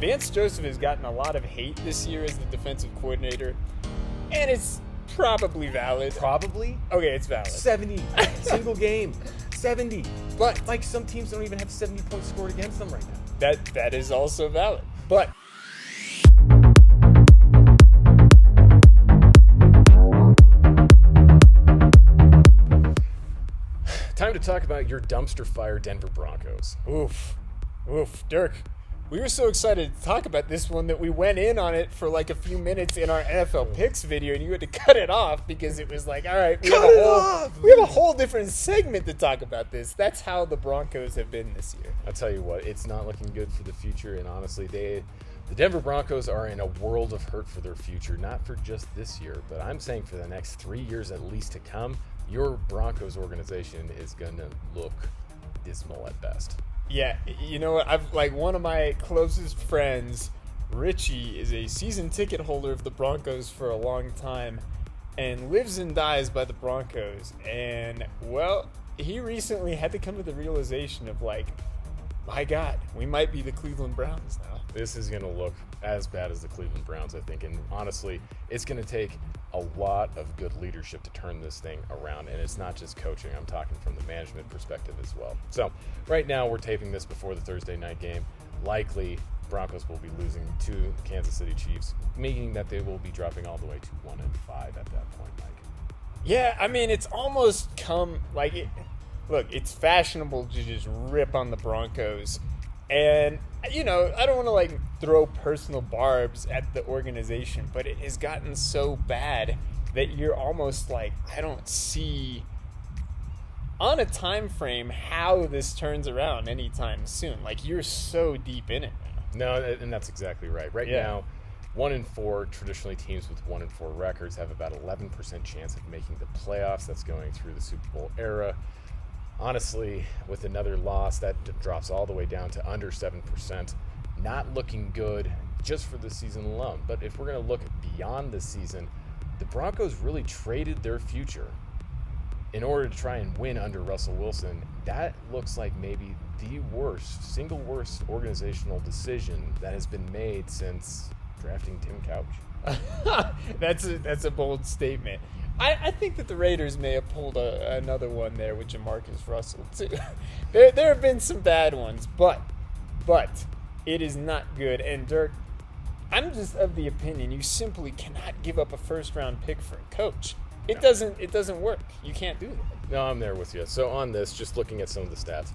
Vance Joseph has gotten a lot of hate this year as the defensive coordinator, and it's probably valid. Probably? Okay, it's valid. 70. Single game. 70. But Like, some teams don't even have 70 points scored against them right now. that is also valid. But Time to talk about your dumpster fire Denver Broncos. oof, Dirk. We were so excited to talk about this one that we went in on it for like a few minutes in our NFL picks video, and you had to cut it off because it was like, all right, we have a whole different segment to talk about this. That's how the Broncos have been this year. I'll tell you what, it's not looking good for the future, and honestly, the Denver Broncos are in a world of hurt for their future, not for just this year, but I'm saying for the next 3 years at least to come, your Broncos organization is going to look dismal at best. Yeah, you know what? I've like one of my closest friends, Richie, is a season ticket holder of the Broncos for a long time and lives and dies by the Broncos. And well, he recently had to come to the realization of like, my God, we might be the Cleveland Browns now. This is going to look as bad as the Cleveland Browns, I think. And honestly, it's going to take a lot of good leadership to turn this thing around. And it's not just coaching. I'm talking from the management perspective as well. So right now we're taping this before the Thursday night game. Likely Broncos will be losing to the Kansas City Chiefs, meaning that they will be dropping all the way to 1-5 at that point, Mike. Yeah, I mean, it's almost come like it. Look, it's fashionable to just rip on the Broncos. And, you know, I don't want to, like, throw personal barbs at the organization, but it has gotten so bad that you're almost like, I don't see on a time frame how this turns around anytime soon. Like, you're so deep in it now. No, and that's exactly right. Right now, 1-4, traditionally teams with 1-4 records have about 11% chance of making the playoffs. That's going through the Super Bowl era. Honestly, with another loss, that drops all the way down to under 7%. Not looking good just for the season alone. But if we're going to look beyond the season, the Broncos really traded their future in order to try and win under Russell Wilson. That looks like maybe the single worst organizational decision that has been made since drafting Tim Couch. That's a bold statement. I think that the Raiders may have pulled another one there with Jamarcus Russell too. There have been some bad ones, but it is not good. And Dirk, I'm just of the opinion you simply cannot give up a first-round pick for a coach. It doesn't work. You can't do that. No, I'm there with you. So on this, just looking at some of the stats,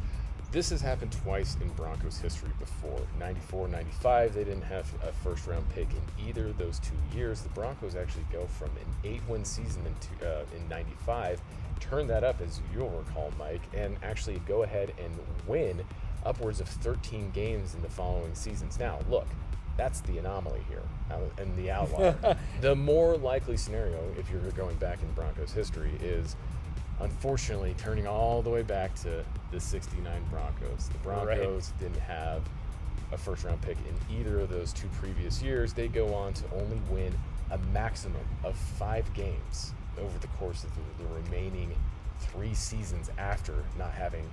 this has happened twice in Broncos history before. 94, 95, they didn't have a first-round pick in either of those 2 years. The Broncos actually go from an 8-win season in 95, turn that up, as you'll recall, Mike, and actually go ahead and win upwards of 13 games in the following seasons. Now, look, that's the anomaly here and the outlier. The more likely scenario, if you're going back in Broncos history, is unfortunately turning all the way back to the 69 Broncos. The Broncos didn't have a first-round pick in either of those 2 previous years. They go on to only win a maximum of 5 games over the course of the remaining 3 seasons after not having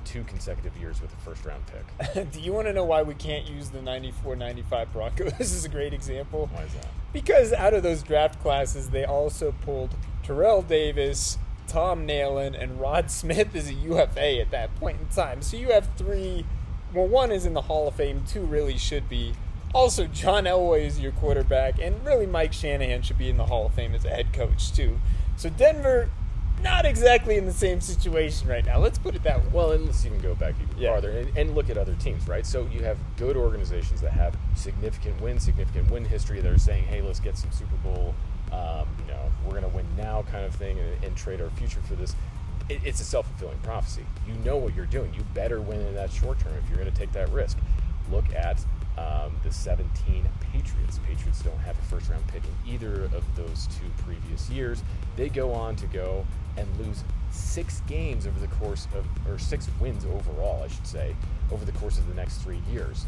2 consecutive years with a first-round pick. Do you want to know why we can't use the 94-95 Broncos? This is a great example. Why is that? Because out of those draft classes, they also pulled Terrell Davis, Tom Nalen, and Rod Smith as a UFA at that point in time. So you have 3. Well, 1 is in the Hall of Fame. 2 really should be. Also, John Elway is your quarterback. And really, Mike Shanahan should be in the Hall of Fame as a head coach, too. So Denver, not exactly in the same situation right now. Let's put it that way. Well, and let's even go back even farther and look at other teams, right? So you have good organizations that have significant win history that are saying, hey, let's get some Super Bowl we're going to win now kind of thing and trade our future for this. It's a self-fulfilling prophecy. You know what you're doing. You better win in that short term if you're going to take that risk. Look at the 17 Patriots. Patriots don't have a first-round pick in either of those 2 previous years. They go on to go and lose 6 games over the course of, or 6 wins overall, I should say, over the course of the next 3 years.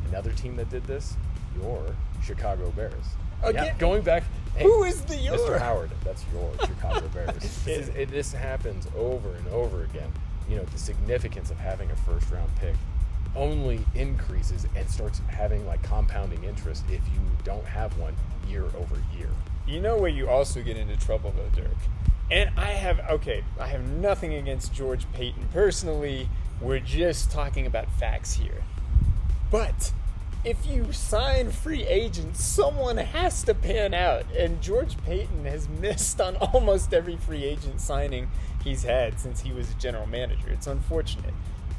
Another team that did this, your Chicago Bears. Again, yeah, going back. Hey, who is the your? Mr. Howard, that's your Chicago Bears. This happens over and over again. You know, the significance of having a first-round pick only increases and starts having like compounding interest if you don't have one year over year. You know where you also get into trouble though, Dirk? And I have nothing against George Payton personally. We're just talking about facts here. But if you sign free agents, someone has to pan out. And George Payton has missed on almost every free agent signing he's had since he was a general manager. It's unfortunate.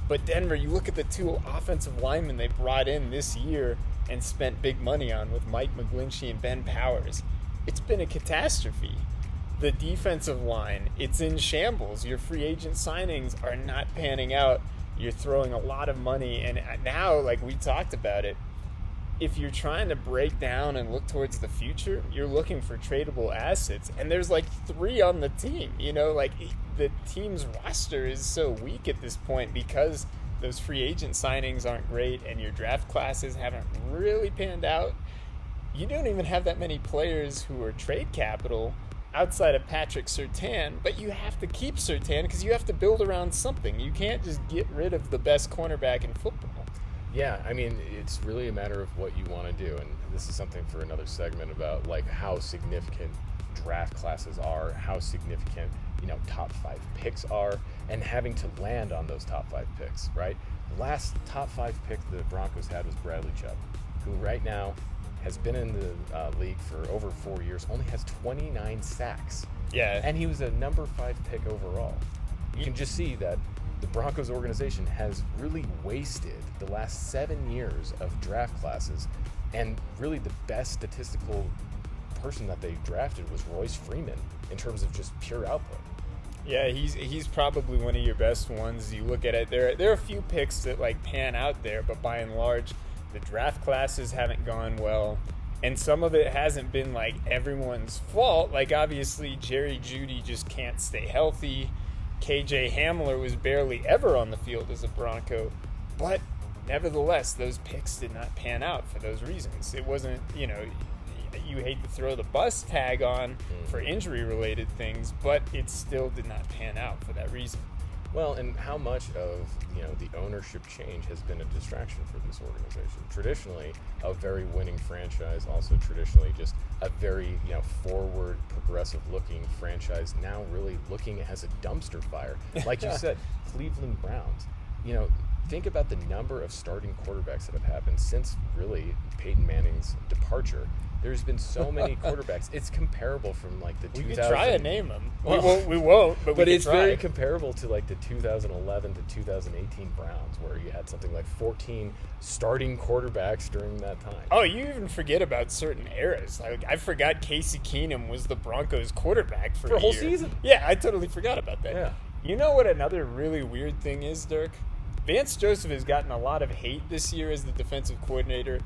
But Denver, you look at the two offensive linemen they brought in this year and spent big money on with Mike McGlinchey and Ben Powers. It's been a catastrophe. The defensive line, it's in shambles. Your free agent signings are not panning out. You're throwing a lot of money. And now, like we talked about it, if you're trying to break down and look towards the future, you're looking for tradable assets. And there's like 3 on the team. You know, like the team's roster is so weak at this point because those free agent signings aren't great and your draft classes haven't really panned out. You don't even have that many players who are trade capital outside of Patrick Surtain, but you have to keep Surtain because you have to build around something. You can't just get rid of the best cornerback in football. Yeah, I mean, it's really a matter of what you want to do, and this is something for another segment about like how significant draft classes are, how significant, top 5 picks are, and having to land on those top 5 picks, right? The last top 5 pick the Broncos had was Bradley Chubb, who right now has been in the league for over 4 years, only has 29 sacks. Yeah. And he was a number 5 pick overall. You can just see that the Broncos organization has really wasted the last 7 years of draft classes, and really the best statistical person that they drafted was Royce Freeman in terms of just pure output. Yeah, he's probably one of your best ones. You look at it, there are a few picks that like pan out there, but by and large, the draft classes haven't gone well, and some of it hasn't been like everyone's fault. Like obviously Jerry Jeudy just can't stay healthy. KJ Hamler was barely ever on the field as a Bronco, but nevertheless, those picks did not pan out for those reasons. It wasn't, you hate to throw the bus tag on for injury-related things, but it still did not pan out for that reason. Well, and how much of, the ownership change has been a distraction for this organization? Traditionally, a very winning franchise, also traditionally just a very, forward, progressive-looking franchise, now really looking as a dumpster fire. Like you said, Cleveland Browns, think about the number of starting quarterbacks that have happened since really Peyton Manning's departure. There's been so many quarterbacks. It's comparable from like the 2000. We could try and name them. We won't. But it's try. Very comparable to like the 2011 to 2018 Browns, where you had something like 14 starting quarterbacks during that time. Oh, you even forget about certain eras. Like I forgot Casey Keenum was the Broncos quarterback for a whole year. season. Yeah, I totally forgot about that. Yeah. You know what another really weird thing is, Dirk? Vance Joseph has gotten a lot of hate this year as the defensive coordinator,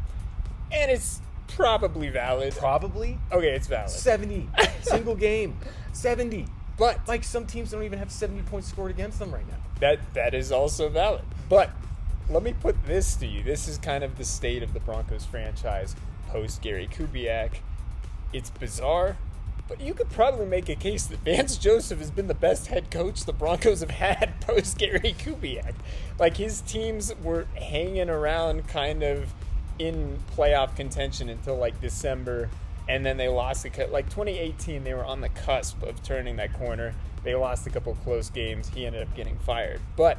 and it's probably valid. Probably? Okay, it's valid. 70. Single game. 70. But like some teams don't even have 70 points scored against them right now. That is also valid. But let me put this to you. This is kind of the state of the Broncos franchise post Gary Kubiak. It's bizarre, but you could probably make a case that Vance Joseph has been the best head coach the Broncos have had post Gary Kubiak. Like his teams were hanging around kind of in playoff contention until like December, and then they lost like 2018 they were on the cusp of turning that corner. They lost a couple close games. He ended up getting fired. But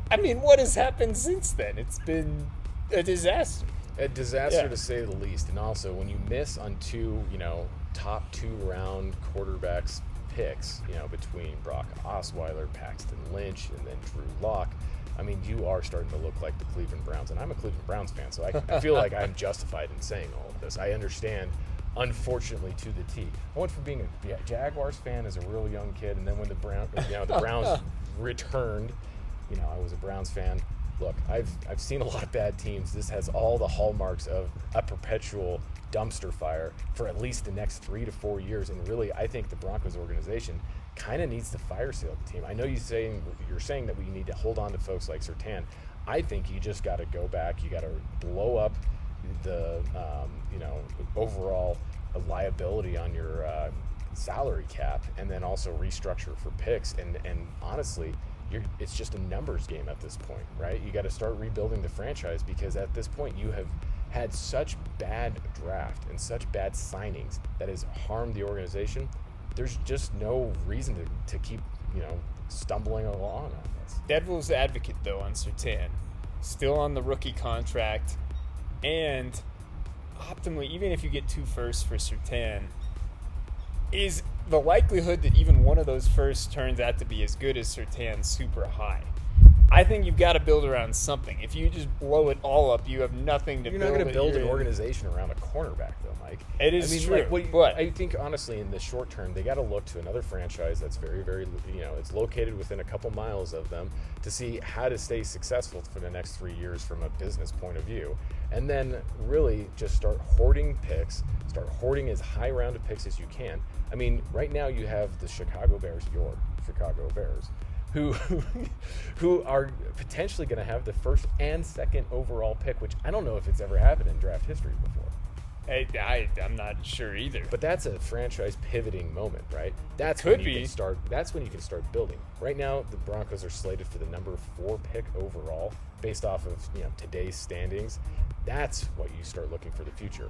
I mean, what has happened since then? It's been a disaster. A disaster to say the least. And also when you miss on 2, top 2 round quarterbacks picks, between Brock Osweiler, Paxton Lynch, and then Drew Lock, I mean, you are starting to look like the Cleveland Browns, and I'm a Cleveland Browns fan, so I feel like I'm justified in saying all of this. I understand, unfortunately, to the T. I went from being a Jaguars fan as a real young kid, and then when the Browns returned, I was a Browns fan. Look, I've seen a lot of bad teams. This has all the hallmarks of a perpetual dumpster fire for at least the next 3 to 4 years, and really, I think the Broncos organization kind of needs to fire sale the team. I know you're saying that we need to hold on to folks like Surtain. I think you just got to go back. You got to blow up the overall liability on your salary cap, and then also restructure for picks. And honestly, it's just a numbers game at this point, right? You got to start rebuilding the franchise, because at this point you have had such bad draft and such bad signings that has harmed the organization. There's just no reason to keep, stumbling along on this. Devil's advocate, though, on Surtain. Still on the rookie contract. And optimally, even if you get 2 firsts for Surtain, is the likelihood that even one of those firsts turns out to be as good as Surtain super high? I think you've got to build around something. If you just blow it all up, you have nothing to build. You're not going to build an organization around a cornerback, though, Mike. It is true. But I think, honestly, in the short term, they got to look to another franchise that's very, very, it's located within a couple miles of them, to see how to stay successful for the next 3 years from a business point of view. And then really just start hoarding picks, start hoarding as high rounded picks as you can. I mean, right now you have the Chicago Bears, who are potentially going to have the first and second overall pick, which I don't know if it's ever happened in draft history before. I'm not sure either. But that's a franchise pivoting moment, right? That's when you can start building. Right now, the Broncos are slated for the number 4 pick overall, based off of today's standings. That's what you start looking for the future.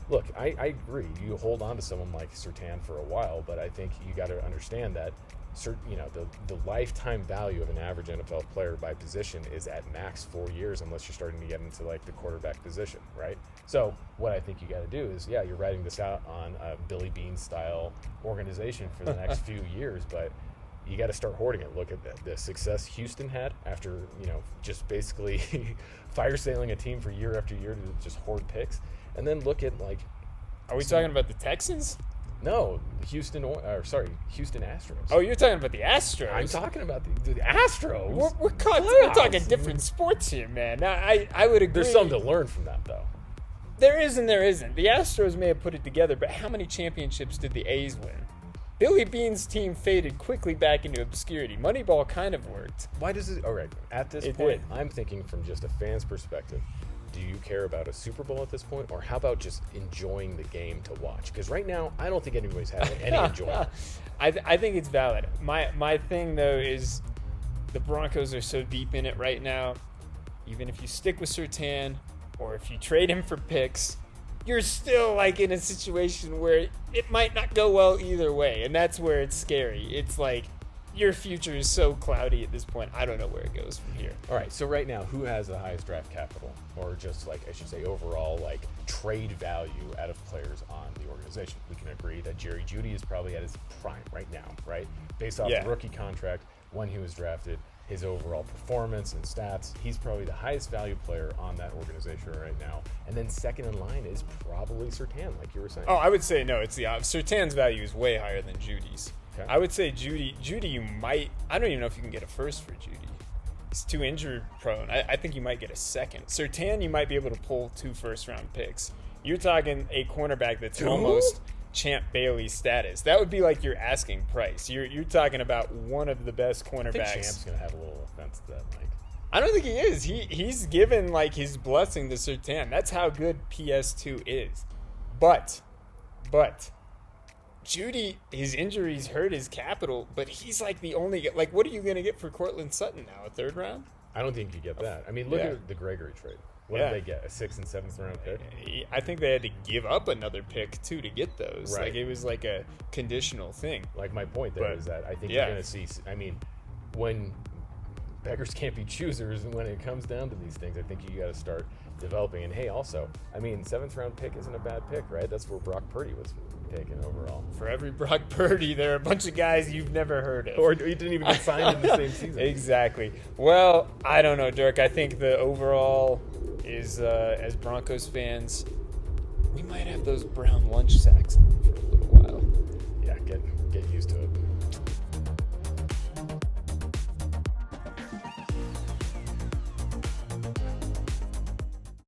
Look, I agree. You hold on to someone like Surtain for a while, but I think you got to understand that the lifetime value of an average NFL player by position is at max 4 years, unless you're starting to get into like the quarterback position, right? So what I think you got to do is, you're writing this out on a Billy Beane style organization for the next few years, but you got to start hoarding it. Look at the success Houston had after just basically fire sailing a team for year after year to just hoard picks, and then look at like. Are we talking about the Texans? No, Houston Astros. Oh, you're talking about the Astros. I'm talking about the Astros. We're talking different sports here, man. Now, I would agree. There's something to learn from that, though. There is and there isn't. The Astros may have put it together, but how many championships did the A's win? Billy Beane's team faded quickly back into obscurity. Moneyball kind of worked. Why does it? All right, at this point, I'm thinking from just a fan's perspective. Do you care about a Super Bowl at this point, or how about just enjoying the game to watch? Because right now, I don't think anybody's having any enjoyment. I think it's valid. My thing, though, is the Broncos are so deep in it right now. Even if you stick with Surtain, or if you trade him for picks, you're still like in a situation where it might not go well either way, and that's where it's scary. It's like your future is so cloudy at this point. I don't know where it goes from here. All right, so right now, who has the highest draft capital, or just like I should say overall like trade value out of players on the organization? We can agree that Jerry Jeudy is probably at his prime right now, right? Based off the rookie contract, when he was drafted, his overall performance and stats, he's probably the highest value player on that organization right now. And then second in line is probably Surtain, like you were saying. Oh, I would say no. It's the opposite. Surtain's value is way higher than Judy's. Okay. I would say Jeudy, you might. I don't even know if you can get a first for Jeudy. He's too injury prone. I think you might get a second. Surtain, you might be able to pull 2 first-round picks. You're talking a cornerback that's almost Champ Bailey status. That would be like your asking price. You're talking about one of the best cornerbacks. I think Champ's gonna have a little offense to that, Mike. I don't think he is. He's given like his blessing to Surtain. That's how good PS2 is. But Jeudy, his injuries hurt his capital, but he's like the only. Like, what are you going to get for Cortland Sutton now? A 3rd round? I don't think you get that. I mean, look at the Gregory trade. What did they get? A 6th and 7th round pick? I think they had to give up another pick, too, to get those. Right. Like, it was like a conditional thing. Like, my point there is that I think you're going to see. I mean, when beggars can't be choosers, and when it comes down to these things, I think you got to start developing. And hey, also, I mean, 7th round pick isn't a bad pick, right? That's where Brock Purdy was taken overall. For every Brock Purdy, there are a bunch of guys you've never heard of. Or he didn't even get signed in the same season. Exactly. Well, I don't know, Dirk. I think the overall is, as Broncos fans, we might have those brown lunch sacks on for a little while. Yeah, get used to it.